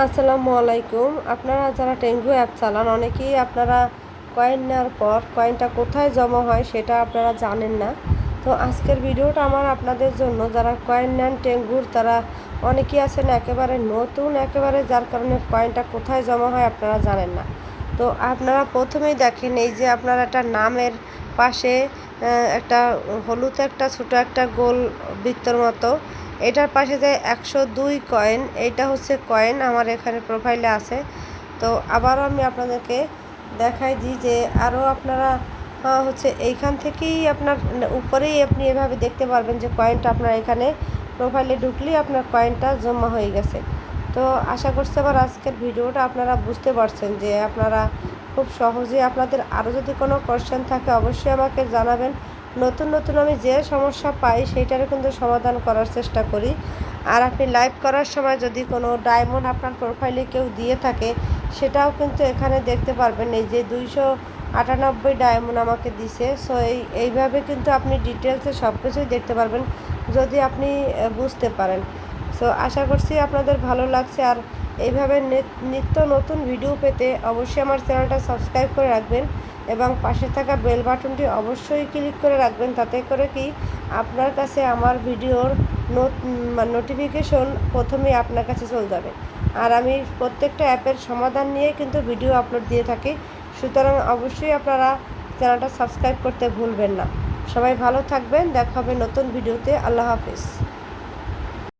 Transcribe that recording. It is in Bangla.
আসসালামু আলাইকুম। আপনারা যারা টেঙ্গু অ্যাপ চালান অনেকেই আপনারা কয়েন নেওয়ার পর কয়েনটা কোথায় জমা হয় সেটা আপনারা জানেন না। তো আজকের ভিডিওটা আমার আপনাদের জন্য, যারা কয়েন নেন টেঙ্গুর তারা অনেকেই আছেন একেবারে নতুন, একেবারে যার কারণে কয়েনটা কোথায় জমা হয় আপনারা জানেন না। তো আপনারা প্রথমেই দেখেন, এই যে আপনার একটা নামের পাশে একটা হলুদ একটা ছোটো একটা গোল বৃত্তর মতো, এটার পাশে যে 102 কয়েন, এইটা হচ্ছে কয়েন আমার এখানে প্রোফাইলে আছে। তো আবারও আমি আপনাদেরকে দেখাই দিই যে আরও আপনারা হচ্ছে এইখান থেকেই আপনার উপরেই আপনি এভাবে দেখতে পারবেন যে কয়েনটা আপনার এখানে প্রোফাইলে ঢুকলেই আপনার কয়েনটা জমা হয়ে গেছে। তো আশা করছি আবার আজকের ভিডিওটা আপনারা বুঝতে পারছেন যে আপনারা খুব সহজেই, আপনাদের আরও যদি কোনো কোয়েশ্চেন থাকে অবশ্যই আমাকে জানাবেন। নতুন নতুন আমি যে সমস্যা পাই সেইটারও কিন্তু সমাধান করার চেষ্টা করি। আর আপনি লাইভ করার সময় যদি কোনো ডায়মন্ড আপনার প্রোফাইলে কেউ দিয়ে থাকে সেটাও কিন্তু এখানে দেখতে পারবেন। এই যে 298 ডায়মন্ড আমাকে দিছে। সো এইভাবে কিন্তু আপনি ডিটেলসে সব কিছুই দেখতে পারবেন যদি আপনি বুঝতে পারেন। সো আশা করছি আপনাদের ভালো লাগছে। আর এইভাবে নিত্য নতুন ভিডিও পেতে অবশ্যই আমার চ্যানেলটা সাবস্ক্রাইব করে রাখবেন এবং পাশে থাকা বেল বাটনটি অবশ্যই ক্লিক করে রাখবেন। তাতে করে কি আপনার কাছে আমার ভিডিওর নোটিফিকেশন প্রথমেই আপনার কাছে চলে যাবে। আর আমি প্রত্যেকটা অ্যাপের সমাধান নিয়ে কিন্তু ভিডিও আপলোড দিয়ে থাকি। সুতরাং অবশ্যই আপনারা চ্যানেলটা সাবস্ক্রাইব করতে ভুলবেন না। সবাই ভালো থাকবেন, দেখা হবে নতুন ভিডিওতে। আল্লাহ হাফিজ।